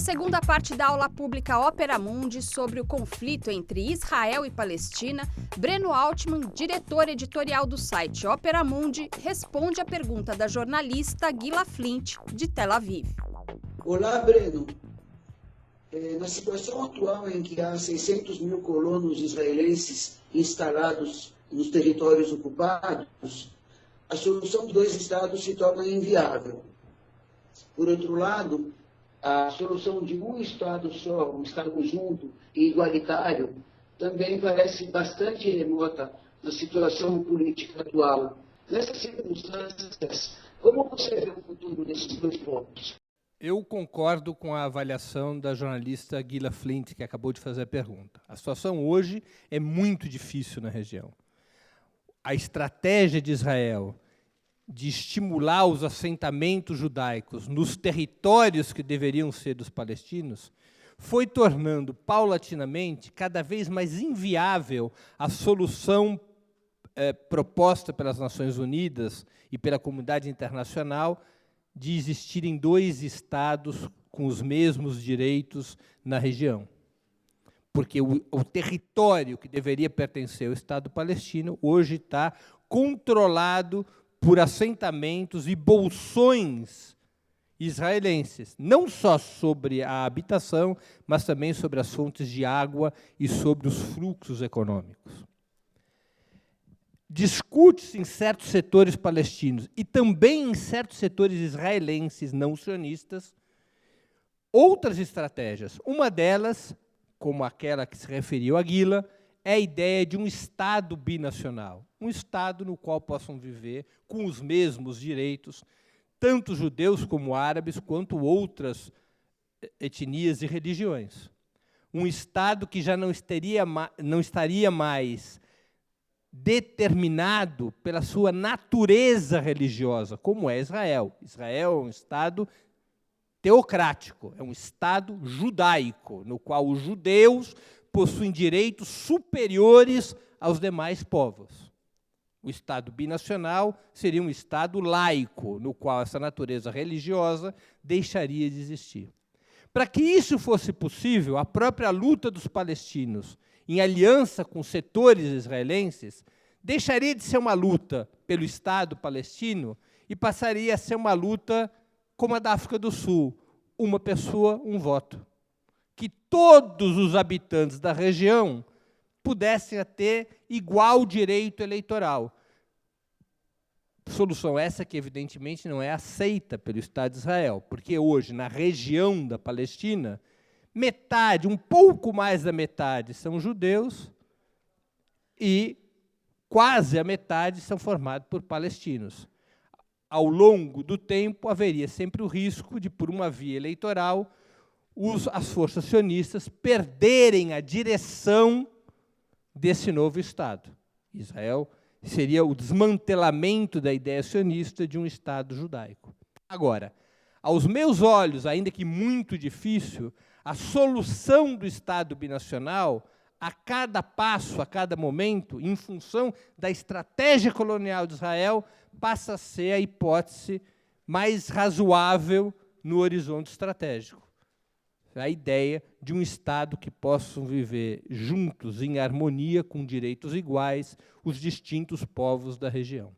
segunda parte da aula pública Opera Mundi sobre o conflito entre Israel e Palestina, Breno Altman, diretor editorial do site Opera Mundi, responde a pergunta da jornalista Gila Flint, de Tel Aviv. Olá, Breno. Na situação atual em que há 600 mil colonos israelenses instalados nos territórios ocupados, a solução de dois estados se torna inviável. Por outro lado, a solução de um estado só, um estado junto e igualitário, também parece bastante remota na situação política atual. Nessas circunstâncias, como você vê o futuro desses dois pontos? Eu concordo com a avaliação da jornalista Gila Flint, que acabou de fazer a pergunta. A situação hoje é muito difícil na região. A estratégia de Israel de estimular os assentamentos judaicos nos territórios que deveriam ser dos palestinos foi tornando, paulatinamente, cada vez mais inviável a solução proposta pelas Nações Unidas e pela comunidade internacional de existirem dois estados com os mesmos direitos na região. Porque o território que deveria pertencer ao Estado palestino hoje está controlado por assentamentos e bolsões israelenses, não só sobre a habitação, mas também sobre as fontes de água e sobre os fluxos econômicos. Discute-se em certos setores palestinos e também em certos setores israelenses não sionistas outras estratégias. Uma delas, como aquela que se referiu a Gila, é a ideia de um Estado binacional, um Estado no qual possam viver com os mesmos direitos, tanto judeus como árabes, quanto outras etnias e religiões. Um Estado que já não estaria mais determinado pela sua natureza religiosa, como é Israel. Israel é um Estado teocrático, é um Estado judaico, no qual os judeus possuem direitos superiores aos demais povos. O Estado binacional seria um Estado laico, no qual essa natureza religiosa deixaria de existir. Para que isso fosse possível, a própria luta dos palestinos, em aliança com setores israelenses, deixaria de ser uma luta pelo Estado palestino e passaria a ser uma luta como a da África do Sul, uma pessoa, um voto. Que todos os habitantes da região pudessem ter igual direito eleitoral. Solução essa que, evidentemente, não é aceita pelo Estado de Israel, porque hoje, na região da Palestina, metade, um pouco mais da metade, são judeus e quase a metade são formados por palestinos. Ao longo do tempo, haveria sempre o risco de, por uma via eleitoral, as forças sionistas perderem a direção desse novo Estado. Israel seria o desmantelamento da ideia sionista de um Estado judaico. Agora, aos meus olhos, ainda que muito difícil, a solução do Estado binacional, a cada passo, a cada momento, em função da estratégia colonial de Israel, passa a ser a hipótese mais razoável no horizonte estratégico. A ideia de um Estado que possam viver juntos, em harmonia, com direitos iguais, os distintos povos da região.